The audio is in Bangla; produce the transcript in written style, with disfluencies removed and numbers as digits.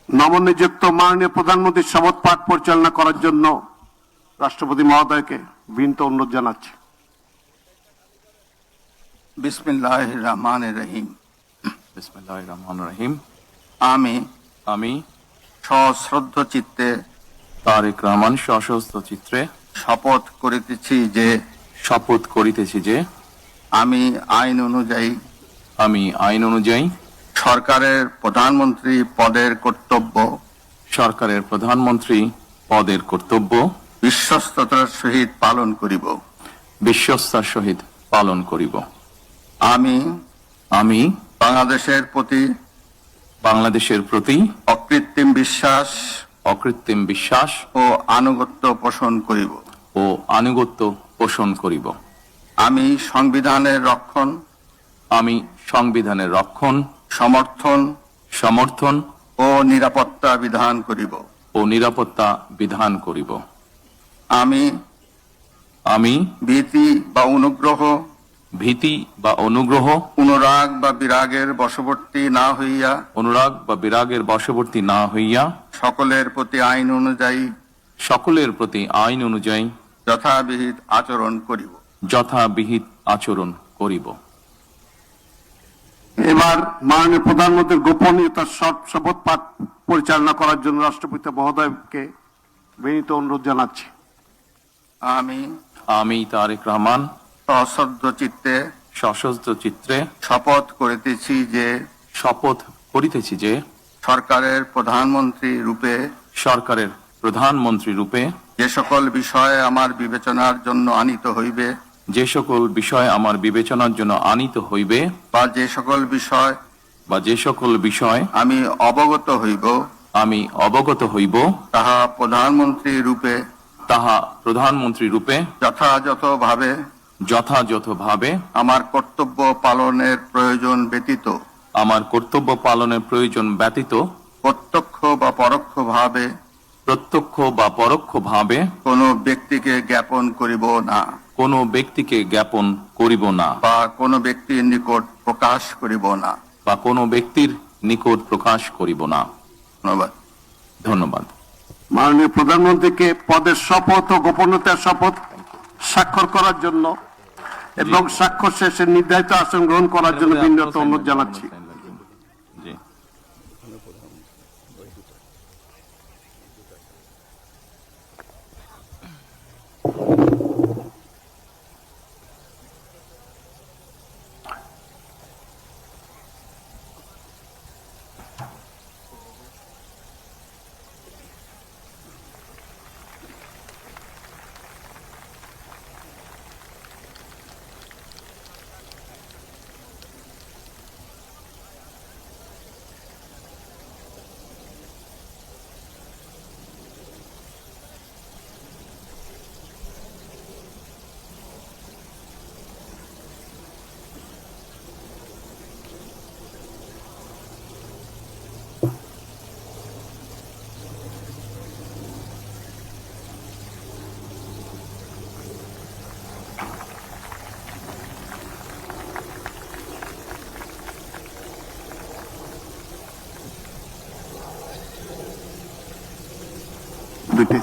নবনিযুক্ত মাননীয় প্রধানমন্ত্রীর শপথ পাঠ পরিচালনা করার জন্য রাষ্ট্রপতি মহোদয়কে বিনীত অনুরোধ জানাচ্ছি। বিসমিল্লাহির রহমানির রহিম। বিসমিল্লাহির রহমানির রহিম। আমি সশ্রদ্ধ চিত্তে তারেক রহমান সশস্ত্র চিত্রে শপথ করিতেছি যে আমি আইন অনুযায়ী সরকারের প্রধানমন্ত্রী পদের কর্তব্য বিশ্বস্ততার সহিত পালন করিব। আমি বাংলাদেশের প্রতি অকৃত্রিম বিশ্বাস ও আনুগত্য পোষণ করিব। আমি সংবিধানের রক্ষণ সমর্থন ও নিরাপত্তা বিধান করিব। আমি ভীতি বা অনুগ্রহ অনুরাগ বা বিরাগের বশবর্তী না হইয়া সকলের প্রতি আইন অনুযায়ী যথাবিহিত আচরণ করিব। এবার মাননীয় প্রধানমন্ত্রীর গোপনীয়তার শপথ পাঠ পরিচালনা করার জন্য রাষ্ট্রপতি মহোদয়কে বিনীত অনুরোধ জানাচ্ছি। আমি তারেক রহমান সশস্ত্র চিত্রে শপথ করিতেছি যে সরকারের প্রধানমন্ত্রী রূপে যে সকল বিষয় আমার বিবেচনার জন্য আনিত হইবে বা যে সকল বিষয় আমি অবগত হইব তাহা প্রধানমন্ত্রী রূপে যথাযথভাবে আমার কর্তব্য পালনের প্রয়োজন ব্যতীত প্রত্যক্ষ বা পরোক্ষভাবে কোনো ব্যক্তিকে জ্ঞাপন করিব না বা কোনো ব্যক্তির নিকট প্রকাশ করিব না। ধন্যবাদ। মাননীয় প্রধানমন্ত্রীকে পদের শপথ ও গোপনীয়তার শপথ স্বাক্ষর করার জন্য এবং স্বাক্ষর শেষে নির্ধারিত আসন গ্রহণ করার জন্য বিনীত অনুরোধ জানাচ্ছি। দুইটাই